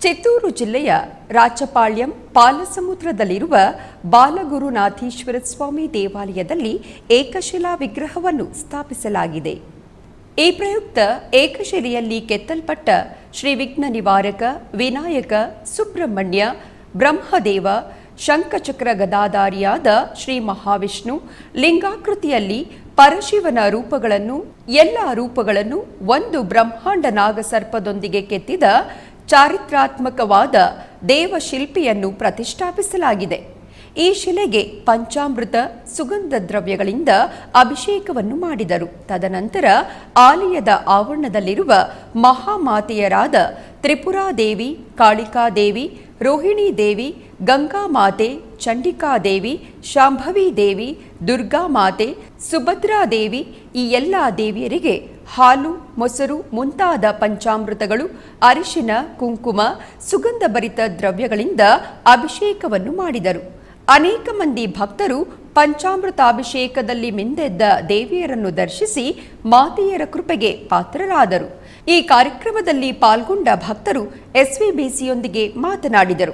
ಚಿತ್ತೂರು ಜಿಲ್ಲೆಯ ರಾಚಪಾಳ್ಯಂ ಪಾಲಸಮುದ್ರದಲ್ಲಿರುವ ಬಾಲಗುರುನಾಥೀಶ್ವರ ಸ್ವಾಮಿ ದೇವಾಲಯದಲ್ಲಿ ಏಕಶಿಲಾ ವಿಗ್ರಹವನ್ನು ಸ್ಥಾಪಿಸಲಾಗಿದೆ. ಈ ಪ್ರಯುಕ್ತ ಏಕಶಿಲೆಯಲ್ಲಿ ಕೆತ್ತಲ್ಪಟ್ಟ ಶ್ರೀ ವಿಘ್ನ ನಿವಾರಕ, ವಿನಾಯಕ, ಸುಬ್ರಹ್ಮಣ್ಯ, ಬ್ರಹ್ಮದೇವ, ಶಂಖಚಕ್ರ ಗದಾಧಾರಿಯಾದ ಶ್ರೀ ಮಹಾವಿಷ್ಣು, ಲಿಂಗಾಕೃತಿಯಲ್ಲಿ ಪರಶಿವನ ಎಲ್ಲ ರೂಪಗಳನ್ನು ಒಂದು ಬ್ರಹ್ಮಾಂಡ ನಾಗಸರ್ಪದೊಂದಿಗೆ ಕೆತ್ತಿದ ಚಾರಿತ್ರಾತ್ಮಕವಾದ ದೇವಶಿಲ್ಪಿಯನ್ನು ಪ್ರತಿಷ್ಠಾಪಿಸಲಾಗಿದೆ. ಈ ಶಿಲೆಗೆ ಪಂಚಾಮೃತ, ಸುಗಂಧ ದ್ರವ್ಯಗಳಿಂದ ಅಭಿಷೇಕವನ್ನು ಮಾಡಿದರು. ತದನಂತರ ಆಲಯದ ಆವರಣದಲ್ಲಿರುವ ಮಹಾಮಾತೆಯರಾದ ತ್ರಿಪುರಾದೇವಿ, ಕಾಳಿಕಾದೇವಿ, ರೋಹಿಣಿ ದೇವಿ, ಗಂಗಾಮಾತೆ, ಚಂಡಿಕಾದೇವಿ, ಶಾಂಭವಿ ದೇವಿ, ದುರ್ಗಾಮಾತೆ, ಸುಭದ್ರಾದೇವಿ ಈ ಎಲ್ಲ ದೇವಿಯರಿಗೆ ಹಾಲು, ಮೊಸರು ಮುಂತಾದ ಪಂಚಾಮೃತಗಳು, ಅರಿಶಿನ, ಕುಂಕುಮ, ಸುಗಂಧಭರಿತ ದ್ರವ್ಯಗಳಿಂದ ಅಭಿಷೇಕವನ್ನು ಮಾಡಿದರು. ಅನೇಕ ಮಂದಿ ಭಕ್ತರು ಪಂಚಾಮೃತಾಭಿಷೇಕದಲ್ಲಿ ಮಿಂದೆದ್ದ ದೇವಿಯರನ್ನು ದರ್ಶಿಸಿ ಮಾತೆಯರ ಕೃಪೆಗೆ ಪಾತ್ರರಾದರು. ಈ ಕಾರ್ಯಕ್ರಮದಲ್ಲಿ ಪಾಲ್ಗೊಂಡ ಭಕ್ತರು ಎಸ್ವಿಬಿಸಿಯೊಂದಿಗೆ ಮಾತನಾಡಿದರು.